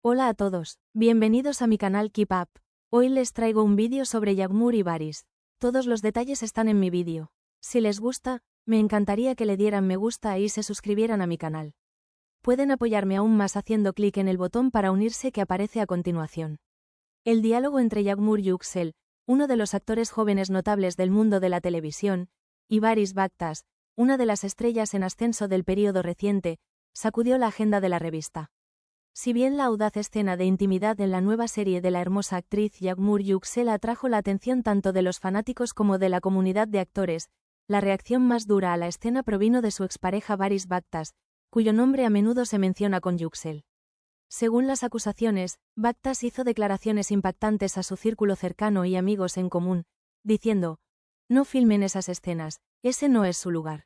Hola a todos, bienvenidos a mi canal Keep Up. Hoy les traigo un vídeo sobre Yagmur y Varys. Todos los detalles están en mi vídeo. Si les gusta, me encantaría que le dieran me gusta y se suscribieran a mi canal. Pueden apoyarme aún más haciendo clic en el botón para unirse que aparece a continuación. El diálogo entre Yagmur Yüksel, uno de los actores jóvenes notables del mundo de la televisión, y Varys Baktas, una de las estrellas en ascenso del período reciente, sacudió la agenda de la revista. Si bien la audaz escena de intimidad en la nueva serie de la hermosa actriz Yagmur Yüksel atrajo la atención tanto de los fanáticos como de la comunidad de actores, la reacción más dura a la escena provino de su expareja Varys Baktas, cuyo nombre a menudo se menciona con Yüksel. Según las acusaciones, Baktas hizo declaraciones impactantes a su círculo cercano y amigos en común, diciendo: "No filmen esas escenas, ese no es su lugar".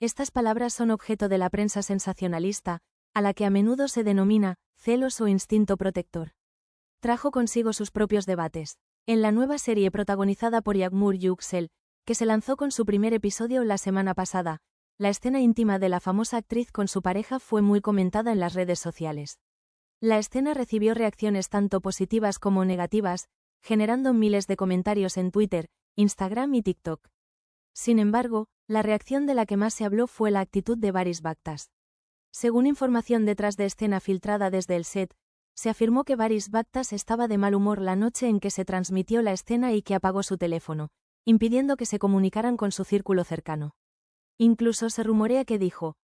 Estas palabras son objeto de la prensa sensacionalista, a la que a menudo se denomina celos o instinto protector. Trajo consigo sus propios debates. En la nueva serie protagonizada por Yagmur Yüksel, que se lanzó con su primer episodio la semana pasada, la escena íntima de la famosa actriz con su pareja fue muy comentada en las redes sociales. La escena recibió reacciones tanto positivas como negativas, generando miles de comentarios en Twitter, Instagram y TikTok. Sin embargo, la reacción de la que más se habló fue la actitud de Varys Baktas. Según información detrás de escena filtrada desde el set, se afirmó que Varys Baktas estaba de mal humor la noche en que se transmitió la escena y que apagó su teléfono, impidiendo que se comunicaran con su círculo cercano. Incluso se rumorea que dijo: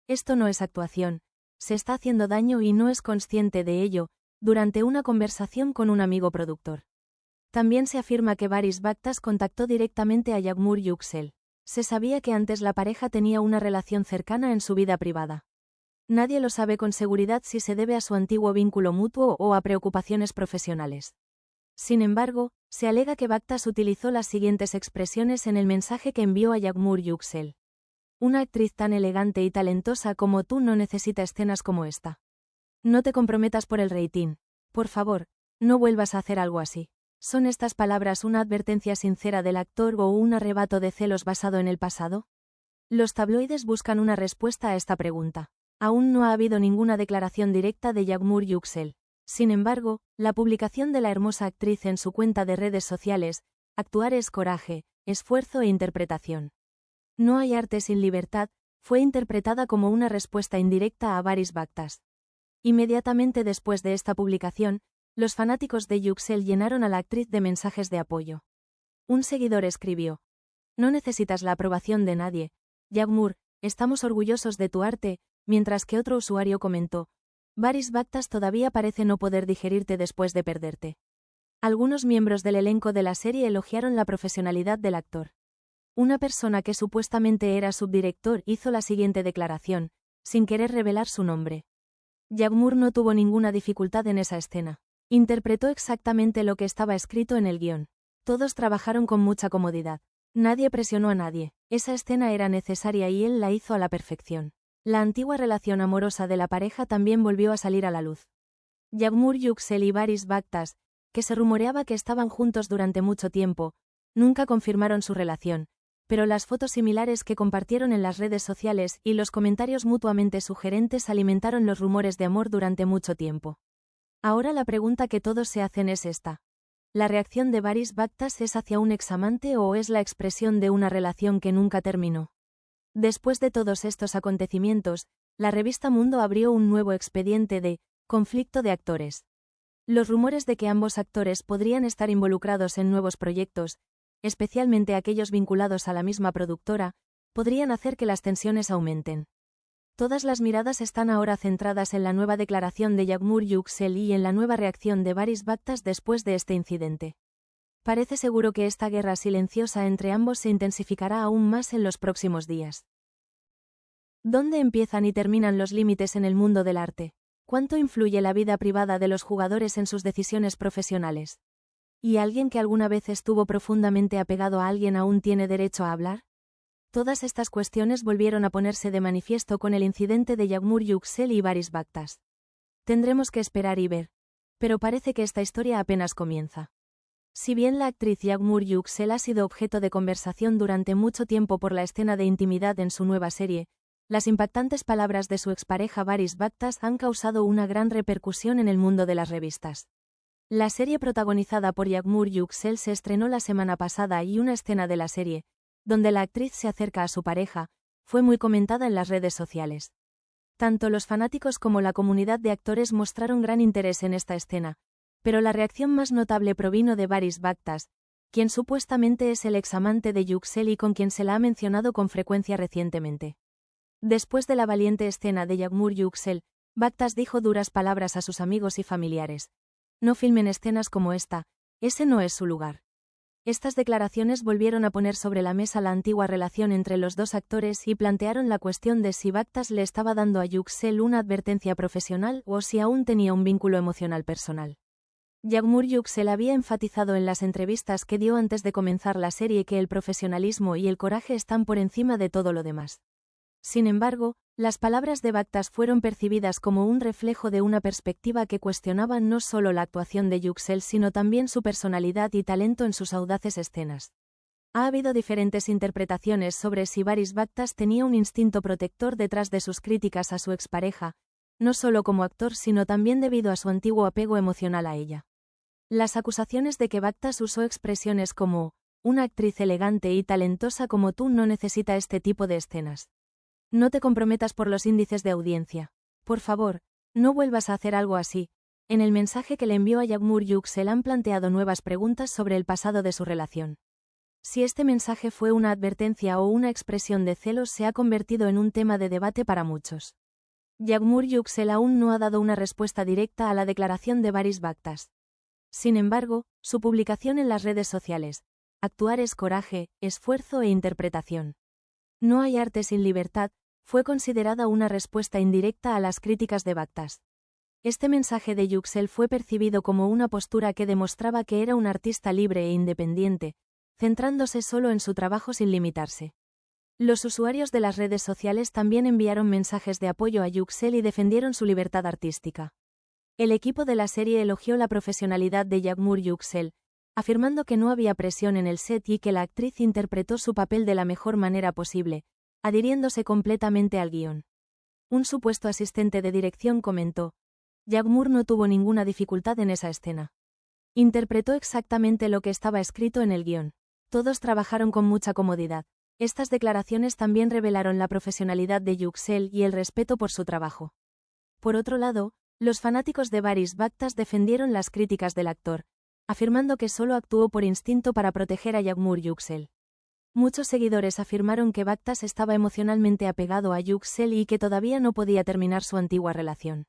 "Esto no es actuación, se está haciendo daño y no es consciente de ello", durante una conversación con un amigo productor. También se afirma que Varys Baktas contactó directamente a Yagmur Yüksel. Se sabía que antes la pareja tenía una relación cercana en su vida privada. Nadie lo sabe con seguridad si se debe a su antiguo vínculo mutuo o a preocupaciones profesionales. Sin embargo, se alega que Baktas utilizó las siguientes expresiones en el mensaje que envió a Yagmur Yüksel: "Una actriz tan elegante y talentosa como tú no necesita escenas como esta. No te comprometas por el rating. Por favor, no vuelvas a hacer algo así". ¿Son estas palabras una advertencia sincera del actor o un arrebato de celos basado en el pasado? Los tabloides buscan una respuesta a esta pregunta. Aún no ha habido ninguna declaración directa de Yagmur Yüksel. Sin embargo, la publicación de la hermosa actriz en su cuenta de redes sociales: "Actuar es coraje, esfuerzo e interpretación. No hay arte sin libertad", fue interpretada como una respuesta indirecta a Varys Baktas. Inmediatamente después de esta publicación, los fanáticos de Yüksel llenaron a la actriz de mensajes de apoyo. Un seguidor escribió: "No necesitas la aprobación de nadie, Yagmur, estamos orgullosos de tu arte", mientras que otro usuario comentó: "Varys Baktas todavía parece no poder digerirte después de perderte". Algunos miembros del elenco de la serie elogiaron la profesionalidad del actor. Una persona que supuestamente era subdirector hizo la siguiente declaración, sin querer revelar su nombre: "Yagmur no tuvo ninguna dificultad en esa escena. Interpretó exactamente lo que estaba escrito en el guión. Todos trabajaron con mucha comodidad. Nadie presionó a nadie. Esa escena era necesaria y él la hizo a la perfección". La antigua relación amorosa de la pareja también volvió a salir a la luz. Yagmur Yüksel y Varys Baktas, que se rumoreaba que estaban juntos durante mucho tiempo, nunca confirmaron su relación, pero las fotos similares que compartieron en las redes sociales y los comentarios mutuamente sugerentes alimentaron los rumores de amor durante mucho tiempo. Ahora la pregunta que todos se hacen es esta: ¿la reacción de Varys Baktas es hacia un examante o es la expresión de una relación que nunca terminó? Después de todos estos acontecimientos, la revista Mundo abrió un nuevo expediente de conflicto de actores. Los rumores de que ambos actores podrían estar involucrados en nuevos proyectos, especialmente aquellos vinculados a la misma productora, podrían hacer que las tensiones aumenten. Todas las miradas están ahora centradas en la nueva declaración de Yagmur Yüksel y en la nueva reacción de Varys Baktas después de este incidente. Parece seguro que esta guerra silenciosa entre ambos se intensificará aún más en los próximos días. ¿Dónde empiezan y terminan los límites en el mundo del arte? ¿Cuánto influye la vida privada de los jugadores en sus decisiones profesionales? ¿Y alguien que alguna vez estuvo profundamente apegado a alguien aún tiene derecho a hablar? Todas estas cuestiones volvieron a ponerse de manifiesto con el incidente de Yagmur Yüksel y Varys Baktas. Tendremos que esperar y ver. Pero parece que esta historia apenas comienza. Si bien la actriz Yagmur Yüksel ha sido objeto de conversación durante mucho tiempo por la escena de intimidad en su nueva serie, Las impactantes palabras de su expareja Baris Bhaktas han causado una gran repercusión en el mundo de las revistas. La serie protagonizada por Yagmur Yuksel se estrenó la semana pasada y una escena de la serie, donde la actriz se acerca a su pareja, fue muy comentada en las redes sociales. Tanto los fanáticos como la comunidad de actores mostraron gran interés en esta escena, pero la reacción más notable provino de Baris Bhaktas, quien supuestamente es el examante de Yuksel y con quien se la ha mencionado con frecuencia recientemente. Después de la valiente escena de Yagmur Yuksel, Bhaktas dijo duras palabras a sus amigos y familiares. No filmen escenas como esta, ese no es su lugar. Estas declaraciones volvieron a poner sobre la mesa la antigua relación entre los dos actores y plantearon la cuestión de si Bhaktas le estaba dando a Yuksel una advertencia profesional o si aún tenía un vínculo emocional personal. Yagmur Yuksel había enfatizado en las entrevistas que dio antes de comenzar la serie que el profesionalismo y el coraje están por encima de todo lo demás. Sin embargo, las palabras de Bhaktas fueron percibidas como un reflejo de una perspectiva que cuestionaba no solo la actuación de Yuksel sino también su personalidad y talento en sus audaces escenas. Ha habido diferentes interpretaciones sobre si Baris Bhaktas tenía un instinto protector detrás de sus críticas a su expareja, no solo como actor sino también debido a su antiguo apego emocional a ella. Las acusaciones de que Bhaktas usó expresiones como, una actriz elegante y talentosa como tú no necesita este tipo de escenas. No te comprometas por los índices de audiencia. Por favor, no vuelvas a hacer algo así. En el mensaje que le envió a Yagmur Yuksel han planteado nuevas preguntas sobre el pasado de su relación. Si este mensaje fue una advertencia o una expresión de celos se ha convertido en un tema de debate para muchos. Yagmur Yuksel aún no ha dado una respuesta directa a la declaración de Baris Bhaktas. Sin embargo, su publicación en las redes sociales, actuar es coraje, esfuerzo e interpretación. No hay arte sin libertad, fue considerada una respuesta indirecta a las críticas de Bhaktas. Este mensaje de Yuksel fue percibido como una postura que demostraba que era un artista libre e independiente, centrándose solo en su trabajo sin limitarse. Los usuarios de las redes sociales también enviaron mensajes de apoyo a Yuksel y defendieron su libertad artística. El equipo de la serie elogió la profesionalidad de Yagmur Yuksel, afirmando que no había presión en el set y que la actriz interpretó su papel de la mejor manera posible, adhiriéndose completamente al guión. Un supuesto asistente de dirección comentó: Yagmur no tuvo ninguna dificultad en esa escena. Interpretó exactamente lo que estaba escrito en el guión. Todos trabajaron con mucha comodidad. Estas declaraciones también revelaron la profesionalidad de Yuksel y el respeto por su trabajo. Por otro lado, los fanáticos de Baris Bhaktas defendieron las críticas del actor, afirmando que solo actuó por instinto para proteger a Yagmur Yuksel. Muchos seguidores afirmaron que Bhaktas estaba emocionalmente apegado a Yuksel y que todavía no podía terminar su antigua relación.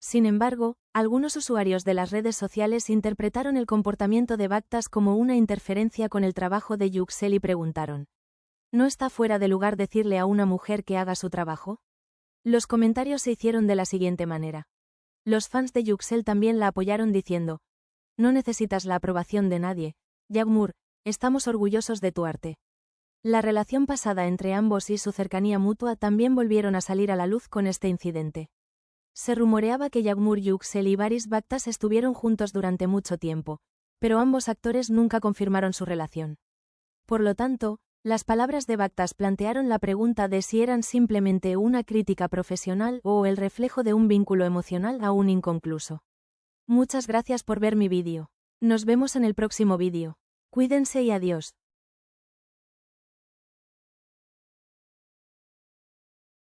Sin embargo, algunos usuarios de las redes sociales interpretaron el comportamiento de Bhaktas como una interferencia con el trabajo de Yuksel y preguntaron: ¿no está fuera de lugar decirle a una mujer que haga su trabajo? Los comentarios se hicieron de la siguiente manera. Los fans de Yuksel también la apoyaron diciendo: no necesitas la aprobación de nadie, Yagmur, estamos orgullosos de tu arte. La relación pasada entre ambos y su cercanía mutua también volvieron a salir a la luz con este incidente. Se rumoreaba que Yagmur Yuksel y Baris Bhaktas estuvieron juntos durante mucho tiempo, pero ambos actores nunca confirmaron su relación. Por lo tanto, las palabras de Bhaktas plantearon la pregunta de si eran simplemente una crítica profesional o el reflejo de un vínculo emocional aún inconcluso. Muchas gracias por ver mi vídeo. Nos vemos en el próximo vídeo. Cuídense y adiós.